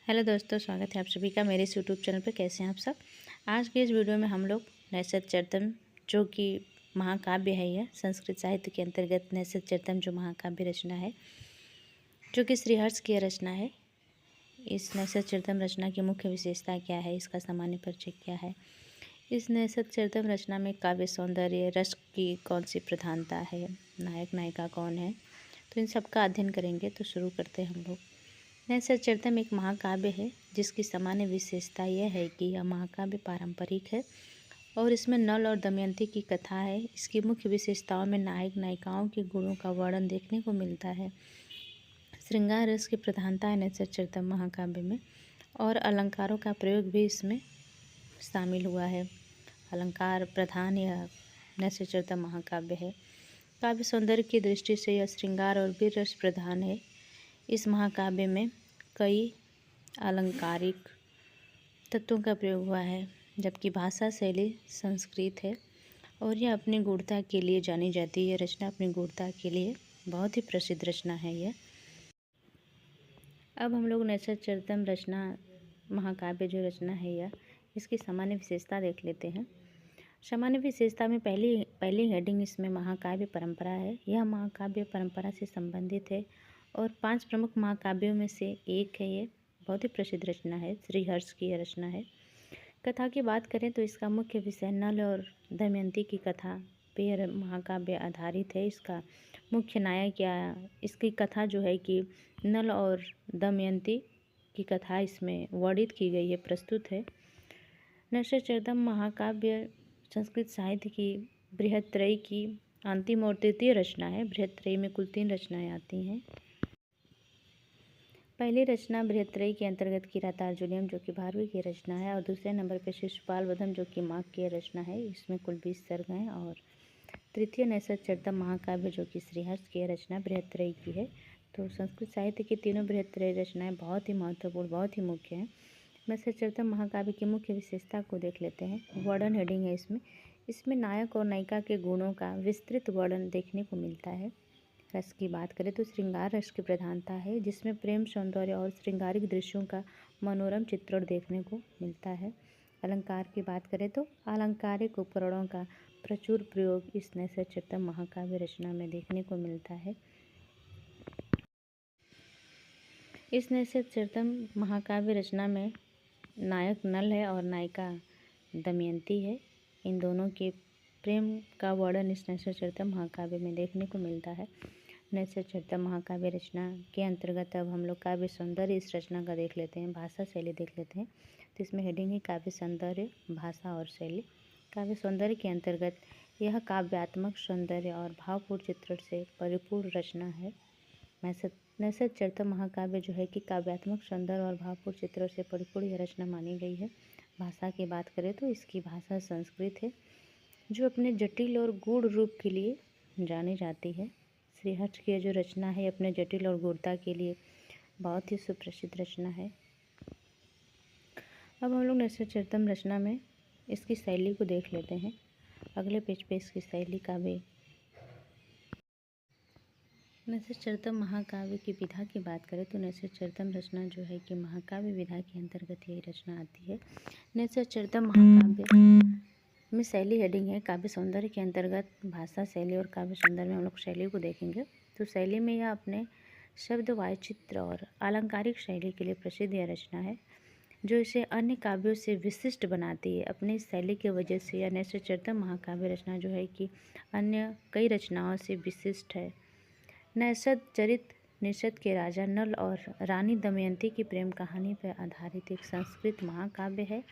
Hello दोस्तों, स्वागत है आप सभी का मेरे इस यूट्यूब चैनल पर। कैसे हैं आप सब। आज के इस वीडियो में हम लोग नैषधीयचरितम् जो कि महाकाव्य है, यह संस्कृत साहित्य के अंतर्गत नैषधीयचरितम् जो महाकाव्य रचना है, जो कि श्रीहर्ष की रचना है। इस नैषधीयचरितम् रचना की मुख्य विशेषता क्या है, इसका सामान्य परिचय क्या है, इस नैषधीयचरितम् रचना में काव्य सौंदर्य रस की कौन सी प्रधानता है, नायक नायिका कौन है, तो इन सब का अध्ययन करेंगे। तो शुरू करते हैं हम लोग। नैषधीयचरितम् एक महाकाव्य है जिसकी सामान्य विशेषता यह है कि यह महाकाव्य पारंपरिक है और इसमें नल और दमयंती की कथा है। इसकी मुख्य विशेषताओं में नायक नायिकाओं के गुणों का वर्णन देखने को मिलता है। श्रृंगार रस की प्रधानता है नैषधीयचरितम् महाकाव्य में, और अलंकारों का प्रयोग भी इसमें शामिल हुआ है। अलंकार प्रधान यह नैषधीयचरितम् महाकाव्य है। काव्य सौंदर्य की दृष्टि से यह श्रृंगार और वीर रस प्रधान है। इस महाकाव्य में कई अलंकारिक तत्वों का प्रयोग हुआ है, जबकि भाषा शैली संस्कृत है और यह अपनी गूढ़ता के लिए जानी जाती है। यह रचना अपनी गूढ़ता के लिए बहुत ही प्रसिद्ध रचना है यह। अब हम लोग नैषधीयचरितम् रचना महाकाव्य जो रचना है यह, इसकी सामान्य विशेषता देख लेते हैं। सामान्य विशेषता में पहली हेडिंग इसमें महाकाव्य परंपरा है। यह महाकाव्य परंपरा से संबंधित है और 5 प्रमुख महाकाव्यों में से एक है। ये बहुत ही प्रसिद्ध रचना है, श्रीहर्ष की यह रचना है। कथा की बात करें तो इसका मुख्य विषय नल और दमयंती की कथा पे महाकाव्य आधारित है। इसका मुख्य नायक या इसकी कथा जो है कि नल और दमयंती की कथा इसमें वर्णित की गई है, प्रस्तुत है। नैषधीयचरितम् महाकाव्य संस्कृत साहित्य की बृहत्त्रयी की अंतिम और तृतीय रचना है। बृहत्त्रयी में कुल 3 रचनाएं आती हैं। पहली रचना बृहत्त्रयी के अंतर्गत किरातार्जुनीयम जो कि भारवी की रचना है, और दूसरे नंबर पर शिशुपाल वधम जो कि माघ की रचना है। इसमें कुल 20 सर्ग हैं। और तृतीय नैषधीयचरितम् महाकाव्य जो कि श्रीहर्ष की रचना बृहत्त्रयी की है। तो संस्कृत साहित्य की तीनों बृहत्त्रयी रचनाएं बहुत ही महत्वपूर्ण, बहुत ही मुख्य हैं। नैषधीयचरितम् महाकाव्य की मुख्य विशेषता को देख लेते हैं। वर्णन हेडिंग है इसमें नायक और नायिका के गुणों का विस्तृत वर्णन देखने को मिलता है। रस की बात करें तो श्रृंगार रस की प्रधानता है, जिसमें प्रेम, सौंदर्य और श्रृंगारिक दृश्यों का मनोरम चित्रण देखने को मिलता है। अलंकार की बात करें तो अलंकारिक उपकरणों का प्रचुर प्रयोग इस नैषधीयचरितम् महाकाव्य रचना में देखने को मिलता है। इस नैषधीयचरितम् महाकाव्य रचना में नायक नल है और नायिका दमयंती है। इन दोनों के प्रेम का वर्णन इस नैषधीयचरितम् महाकाव्य में देखने को मिलता है। नैषधीयचरितम् महाकाव्य रचना के अंतर्गत अब हम लोग काव्य सौंदर्य इस रचना का देख लेते हैं, भाषा शैली देख लेते हैं। तो इसमें हेडिंग है काव्य सौंदर्य, भाषा और शैली। काव्य सौंदर्य के अंतर्गत यह काव्यात्मक सौंदर्य और भावपूर्ण चित्रण से परिपूर्ण रचना है। नैषधीयचरितम् महाकाव्य जो है कि काव्यात्मक सौंदर्य और भावपूर्ण चित्रों से परिपूर्ण यह रचना मानी गई है। भाषा की बात करें तो इसकी भाषा संस्कृत है, जो अपने जटिल और गूढ़ रूप के लिए जानी जाती है। श्रीहर्ष की जो रचना है अपने जटिल और गूढ़ता के लिए बहुत ही सुप्रसिद्ध रचना है। अब हम लोग नैषधीयचरितम् रचना में इसकी शैली को देख लेते हैं। अगले पेज पे इसकी शैली का भी। नैषधीयचरितम् महाकाव्य की विधा की बात करें तो नैषधीयचरितम् रचना जो है कि महाकाव्य विधा के अंतर्गत यही रचना आती है। नैषधीयचरितम् महाकाव्य में शैली हेडिंग है काव्य सौंदर्य के अंतर्गत भाषा शैली, और काव्य सौंदर्य में हम लोग शैली को देखेंगे। तो शैली में यह अपने शब्द, वाचित्र और आलंकारिक शैली के लिए प्रसिद्ध यह रचना है, जो इसे अन्य काव्यों से विशिष्ट बनाती है। अपनी शैली की वजह से यह नैषधीयचरितम् महाकाव्य रचना जो है कि अन्य कई रचनाओं से विशिष्ट है। नैषधचरित निषद के राजा नल और रानी दमयंती की प्रेम कहानी पर आधारित एक संस्कृत महाकाव्य है।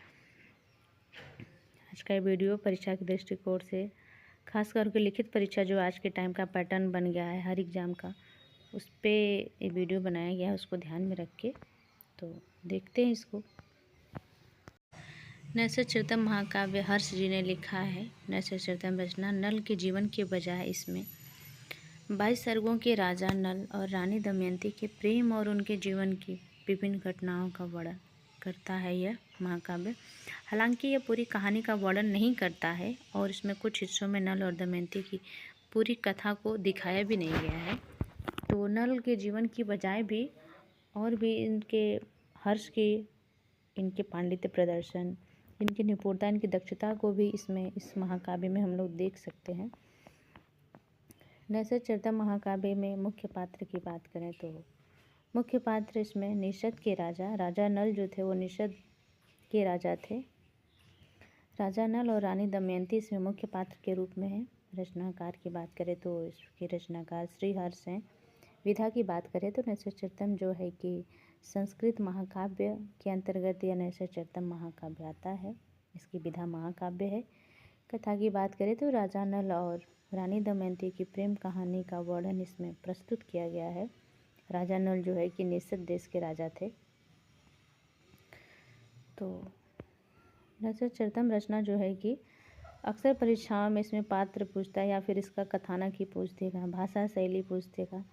आज का वीडियो परीक्षा के दृष्टिकोण से, खास करके लिखित परीक्षा जो आज के टाइम का पैटर्न बन गया है हर एग्ज़ाम का, उस पे ये वीडियो बनाया गया है, उसको ध्यान में रख के तो देखते हैं इसको। नैषधीयचरितम् महाकाव्य हर्ष जी ने लिखा है। नैषधीयचरितम् रचना नल के जीवन के बजाय इसमें 22 सर्गों के राजा नल और रानी दमयंती के प्रेम और उनके जीवन की विभिन्न घटनाओं का वर्णन करता है यह महाकाव्य। हालांकि यह पूरी कहानी का वर्णन नहीं करता है और इसमें कुछ हिस्सों में नल और दमयंती की पूरी कथा को दिखाया भी नहीं गया है। तो नल के जीवन की बजाय भी और भी इनके हर्ष की इनके पांडित्य प्रदर्शन, इनकी निपुणता, इनकी दक्षता को भी इस महाकाव्य में हम लोग देख सकते हैं। नैषधीयचरितम् महाकाव्य में मुख्य पात्र की बात करें तो मुख्य पात्र इसमें निषद के राजा नल जो थे वो निषद के राजा थे। राजा नल और रानी दमयंती इसमें मुख्य पात्र के रूप में हैं। रचनाकार की बात करें तो इसके रचनाकार श्रीहर्ष हैं। विधा की बात करें तो नैषधीयचरितम् जो है कि संस्कृत महाकाव्य के अंतर्गत यह नैषधीयचरितम् महाकाव्य आता है। इसकी विधा महाकाव्य है। कथा की बात करें तो राजा नल और रानी दमयंती की प्रेम कहानी का वर्णन इसमें प्रस्तुत किया गया है। राजा नल जो है कि निषद देश के राजा थे। तो नैषधीयचरितम् रचना जो है कि अक्सर परीक्षाओं में इसमें पात्र पूछता है या फिर इसका कथानक ही पूछ देगा, भाषा शैली पूछ देगा।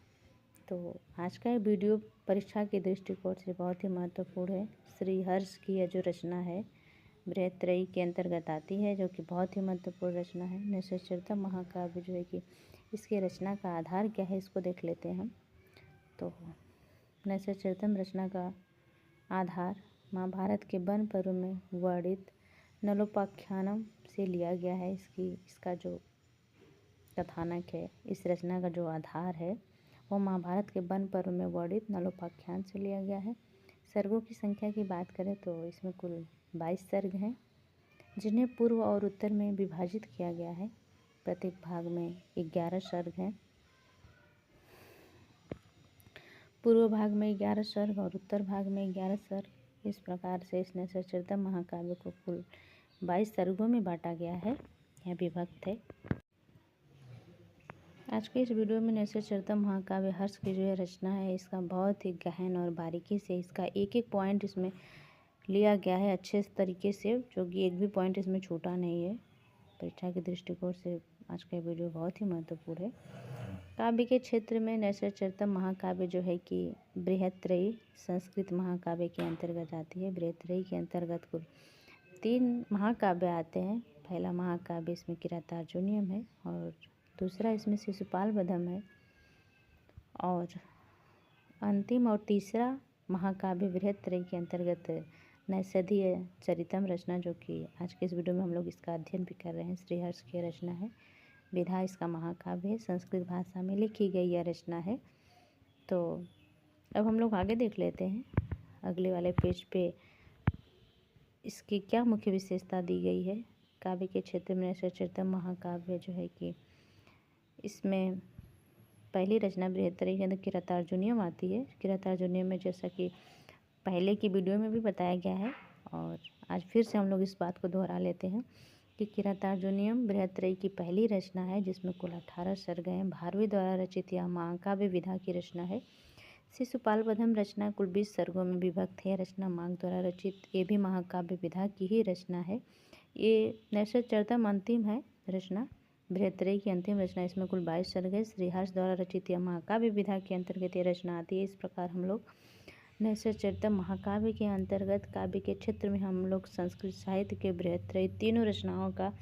तो आज का ये वीडियो परीक्षा के दृष्टिकोण से बहुत ही महत्वपूर्ण है। श्रीहर्ष की यह जो रचना है बृहत्त्रयी के अंतर्गत आती है, जो कि बहुत ही महत्वपूर्ण रचना है। नैषधीयचरितम् महाकाव्य जो है कि इसके रचना का आधार क्या है इसको देख लेते हैं हम। तो नैषधीयचरितम् रचना का आधार महाभारत के वन पर्व में वर्णित नलोपाख्यानम से लिया गया है। इसका जो कथानक है, इस रचना का जो आधार है वो महाभारत के वन पर्व में वर्णित नलोपाख्यान से लिया गया है। सर्गों की संख्या की बात करें तो इसमें कुल 22 सर्ग हैं, जिन्हें पूर्व और उत्तर में विभाजित किया गया है। प्रत्येक भाग में 11 सर्ग हैं। पूर्व भाग में 11 सर्ग और उत्तर भाग में 11 सर्ग। इस प्रकार से इस नैषधीयचरितम् महाकाव्य को कुल 22 सर्गों में बांटा गया है, यह विभक्त है। आज के इस वीडियो में नैषधीयचरितम् महाकाव्य हर्ष की जो है रचना है, इसका बहुत ही गहन और बारीकी से इसका एक एक पॉइंट इसमें लिया गया है अच्छे तरीके से, जो कि एक भी पॉइंट इसमें छूटा नहीं है। परीक्षा के दृष्टिकोण से आज का वीडियो बहुत ही महत्वपूर्ण है। काव्य के क्षेत्र में नैषधीयचरितम् महाकाव्य जो है कि बृहत्त्रयी संस्कृत महाकाव्य के अंतर्गत आती है। बृहत्त्रयी के अंतर्गत कुल 3 महाकाव्य आते हैं। पहला महाकाव्य इसमें किरातार्जुनीयम है और दूसरा इसमें शिशुपालवधम है और अंतिम और तीसरा महाकाव्य बृहत्त्रयी के अंतर्गत नैषधीयचरितम् रचना, जो कि आज के इस वीडियो में हम लोग इसका अध्ययन भी कर रहे हैं। श्रीहर्ष की रचना है। विधा इसका महाकाव्य है, संस्कृत भाषा में लिखी गई यह रचना है। तो अब हम लोग आगे देख लेते हैं अगले वाले पेज पे इसकी क्या मुख्य विशेषता दी गई है। काव्य के क्षेत्र में नैषधीयचरितम् महाकाव्य जो है कि इसमें पहली रचना बृहत्त्रयी के अंदर किरातार्जुनीयम आती है। किरातार्जुनीयम में जैसा कि पहले की वीडियो में भी बताया गया है और आज फिर से हम लोग इस बात को दोहरा लेते हैं कि किरातार्जुनीयम बृहत्त्रयी की पहली रचना है, जिसमें कुल 18 सर्ग हैं। भारवी द्वारा रचित यह महाकाव्य विधा की रचना है। शिशुपालवधम रचना कुल 20 सर्गों में विभक्त है। रचना माघ द्वारा रचित ये भी महाकाव्य विधा की ही रचना है। ये नैषधीयचरितम् अंतिम है रचना, बृहत्त्रयी की अंतिम रचना। इसमें कुल 22 सर्ग है। श्रीहर्ष द्वारा रचित यह महाकाव्य विधा के अंतर्गत ये रचना आती है। इस प्रकार हम लोग नैषधीयचरितम् महाकाव्य के अंतर्गत काव्य के क्षेत्र में हम लोग संस्कृत साहित्य के बृहत्त्रयी तीनों रचनाओं का,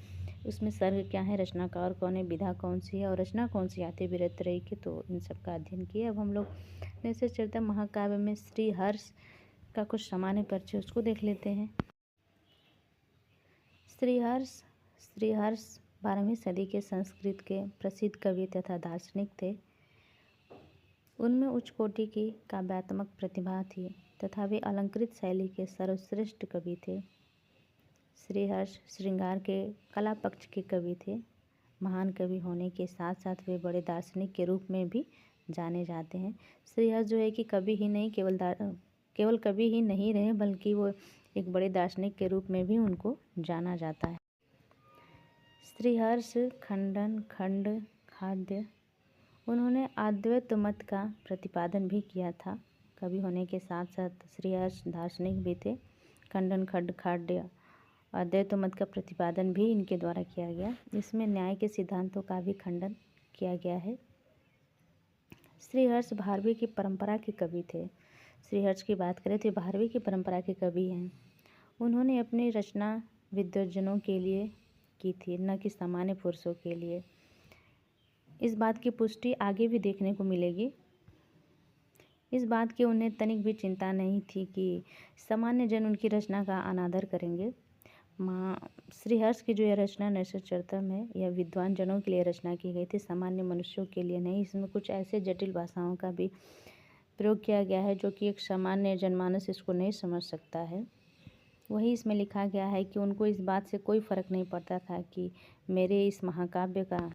उसमें सर्ग क्या है, रचनाकार कौन है, विधा कौन सी है और रचना कौन सी आती है बृहत्त्रयी की, तो इन सब का अध्ययन किया। अब हम लोग नैषधीयचरितम् महाकाव्य में श्रीहर्ष का कुछ सामान्य परिचय उसको देख लेते हैं। श्रीहर्ष 12वीं सदी के संस्कृत के प्रसिद्ध कवि तथा दार्शनिक थे। उनमें उच्च कोटि की काव्यात्मक प्रतिभा थी तथा वे अलंकृत शैली के सर्वश्रेष्ठ कवि थे। श्रीहर्ष श्रृंगार के कला पक्ष के कवि थे। महान कवि होने के साथ साथ वे बड़े दार्शनिक के रूप में भी जाने जाते हैं। श्रीहर्ष जो है कि कवि ही नहीं, केवल कवि ही नहीं रहे, बल्कि वो एक बड़े दार्शनिक के रूप में भी उनको जाना जाता है। श्रीहर्ष खंड खाद्य, उन्होंने अद्वैत मत का प्रतिपादन भी किया था। कवि होने के साथ साथ श्रीहर्ष दार्शनिक भी थे। खंड खाद्य अद्वैत मत का प्रतिपादन भी इनके द्वारा किया गया। इसमें न्याय के सिद्धांतों का भी खंडन किया गया है। श्रीहर्ष भारवी की परंपरा के कवि थे। श्रीहर्ष की बात करें तो भारवी की परंपरा के कवि हैं। उन्होंने अपनी रचना विद्वज्जनों के लिए की थी, न कि सामान्य पुरुषों के लिए। इस बात की पुष्टि आगे भी देखने को मिलेगी इस बात की उन्हें तनिक भी चिंता नहीं थी कि सामान्य जन उनकी रचना का अनादर करेंगे। माँ श्रीहर्ष की जो यह रचना नैषधचरितम् है, यह विद्वान जनों के लिए रचना की गई थी, सामान्य मनुष्यों के लिए नहीं। इसमें कुछ ऐसे जटिल भाषाओं का भी प्रयोग किया गया है जो कि एक सामान्य जनमानस इसको नहीं समझ सकता है। वही इसमें लिखा गया है कि उनको इस बात से कोई फ़र्क नहीं पड़ता था कि मेरे इस महाकाव्य का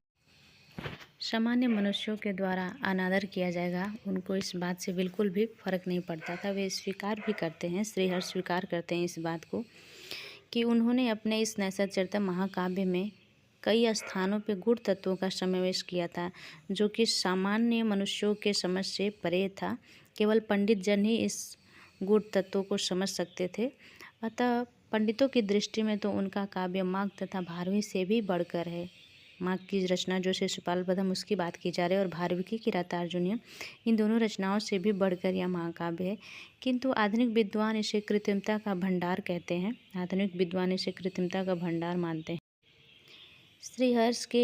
सामान्य मनुष्यों के द्वारा अनादर किया जाएगा। उनको इस बात से बिल्कुल भी फ़र्क नहीं पड़ता था। वे स्वीकार भी करते हैं, श्रीहर्ष स्वीकार करते हैं इस बात को कि उन्होंने अपने इस नैषधचरितम् महाकाव्य में कई स्थानों पे गूढ़ तत्वों का समावेश किया था जो कि सामान्य मनुष्यों के समझ से परे था। केवल पंडित जन ही इस गूढ़ तत्वों को समझ सकते थे। अतः पंडितों की दृष्टि में तो उनका काव्य माघ तथा भारवी से भी बढ़कर है। माघ की रचना जो शिशुपाल बधम उसकी बात की जा रही है और भारवी की किरातार्जुनीय, इन दोनों रचनाओं से भी बढ़कर यह महाकाव्य है। किंतु आधुनिक विद्वान इसे कृत्रिमता का भंडार कहते हैं। आधुनिक विद्वान इसे कृत्रिमता का भंडार मानते हैं। श्रीहर्ष के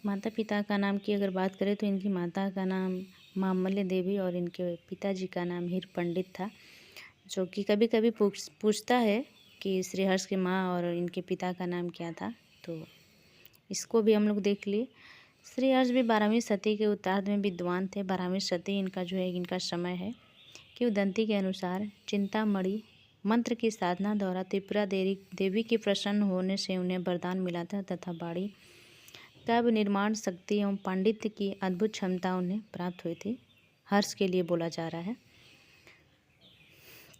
माता पिता का नाम की अगर बात करें तो इनकी माता का नाम मामल्य देवी और इनके पिताजी का नाम हीर पंडित था, जो कि कभी कभी पूछता है कि श्रीहर्ष की माँ और इनके पिता का नाम क्या था। तो इसको भी हम लोग देख लिए। श्रीहर्ष भी 12वीं सदी के उत्तरार्ध में विद्वान थे। 12वीं सदी इनका जो है इनका समय है। किंवदंती के अनुसार चिंतामणि मंत्र की साधना द्वारा त्रिपुरा देवी के प्रसन्न होने से उन्हें वरदान मिला था तथा बाड़ी काव्य निर्माण शक्ति एवं पांडित्य की अद्भुत क्षमता उन्हें प्राप्त हुई थी। हर्ष के लिए बोला जा रहा है।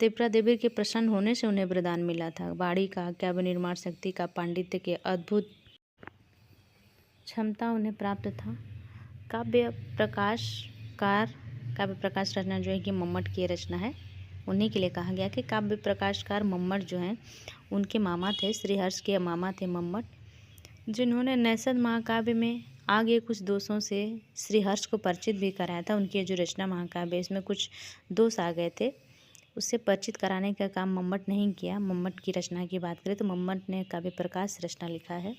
त्रिपुरा देवी के प्रसन्न होने से उन्हें वरदान मिला था। बाड़ी का काव्य निर्माण शक्ति का पांडित्य के अद्भुत क्षमता उन्हें प्राप्त था। काव्य प्रकाश रचना जो है कि मम्मट की रचना है। उन्हीं के लिए कहा गया कि काव्य प्रकाशकार मम्मट जो हैं उनके मामा थे। श्रीहर्ष के मामा थे मम्मट, जिन्होंने नैषध महाकाव्य में आगे कुछ दोषों से श्रीहर्ष को परिचित भी कराया था। उनकी जो रचना महाकाव्य इसमें कुछ दोष आ गए थे, उससे परिचित कराने का काम मम्मट नहीं किया। मम्मट की रचना की बात करें तो मम्मट ने काव्य प्रकाश रचना लिखा है।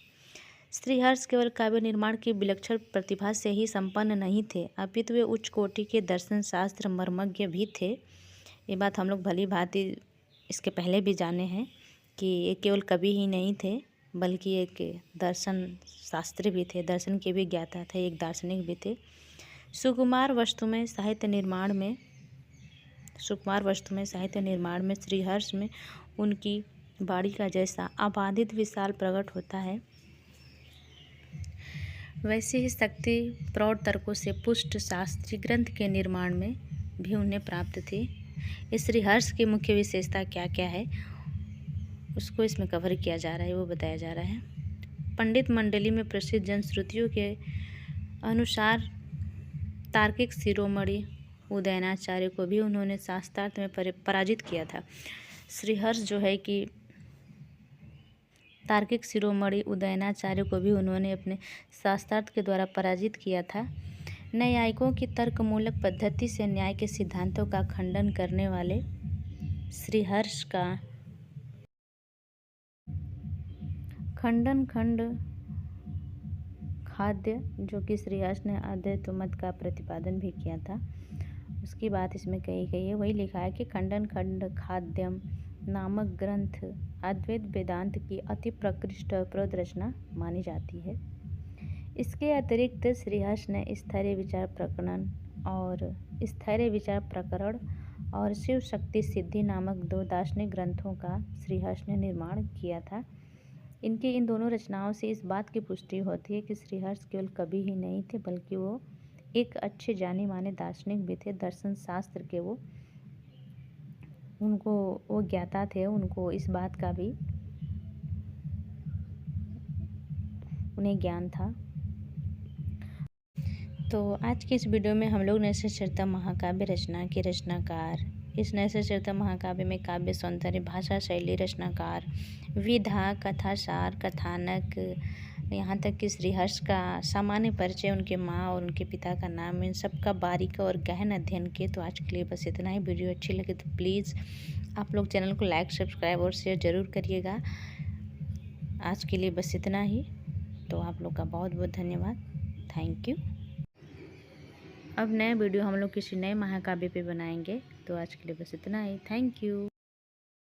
श्रीहर्ष केवल काव्य निर्माण की विलक्षण प्रतिभा से ही संपन्न नहीं थे, अपितु वे उच्च कोटि के दर्शन शास्त्र मर्मज्ञ भी थे। ये बात हम लोग भली भांति इसके पहले भी जाने हैं कि ये केवल कवि ही नहीं थे बल्कि एक दर्शन शास्त्री भी थे, दर्शन के भी ज्ञाता थे, एक दार्शनिक भी थे। सुकुमार वस्तु में साहित्य निर्माण में श्रीहर्ष में उनकी बाड़ी का जैसा अबाधित विशाल प्रकट होता है, वैसे ही शक्ति प्रौढ़ तर्कों से पुष्ट शास्त्रीय ग्रंथ के निर्माण में भी उन्हें प्राप्त थी। इस श्रीहर्ष की मुख्य विशेषता क्या क्या है उसको इसमें कवर किया जा रहा है, वो बताया जा रहा है। पंडित मंडली में प्रसिद्ध जनश्रुतियों के अनुसार तार्किक शिरोमणि उदयनाचार्य को भी उन्होंने शास्त्रार्थ में पराजित किया था। श्रीहर्ष जो है कि तार्किक शिरोमणि उदयनाचार्य को भी उन्होंने अपने शास्त्रार्थ के द्वारा पराजित किया था। न्यायिकों की तर्कमूलक पद्धति से न्याय के सिद्धांतों का खंडन करने वाले श्रीहर्ष का खंड खाद्य, जो कि श्रीहर्ष ने अद्वैत मत का प्रतिपादन भी किया था, उसकी बात इसमें कही गई है। वही लिखा है कि खंड खाद्यम नामक ग्रंथ अद्वैत वेदांत की अति प्रकृष्ट प्रौढ़ रचना मानी जाती है। इसके अतिरिक्त श्रीहर्ष ने स्थैर्य विचार प्रकरण और शिव शक्ति सिद्धि नामक 2 दार्शनिक ग्रंथों का श्रीहर्ष ने निर्माण किया था। इनकी इन दोनों रचनाओं से इस बात की पुष्टि होती है कि श्रीहर्ष केवल कवि ही नहीं थे बल्कि वो एक अच्छे जाने माने दार्शनिक भी थे। दर्शन शास्त्र के वो ज्ञाता थे। उनको इस बात का भी उन्हें ज्ञान था। तो आज की इस वीडियो में हम लोग नैषधचरितम् महाकाव्य रचना के रचनाकार, इस नैषधचरितम् महाकाव्य में काव्य सौंदर्य, भाषा शैली, रचनाकार, विधा, कथासार, कथानक, यहाँ तक कि श्रीहर्ष का सामान्य परिचय, उनके माँ और उनके पिता का नाम, इन सब का बारीक और गहन अध्ययन किए। तो आज के लिए बस इतना ही। वीडियो अच्छी लगे तो प्लीज़ आप लोग चैनल को लाइक, सब्सक्राइब और शेयर ज़रूर करिएगा। आज के लिए बस इतना ही। तो आप लोग का बहुत बहुत धन्यवाद। Thank you. अब नया वीडियो हम लोग किसी नए महाकाव्य पे बनाएंगे। तो आज के लिए बस इतना ही। Thank you.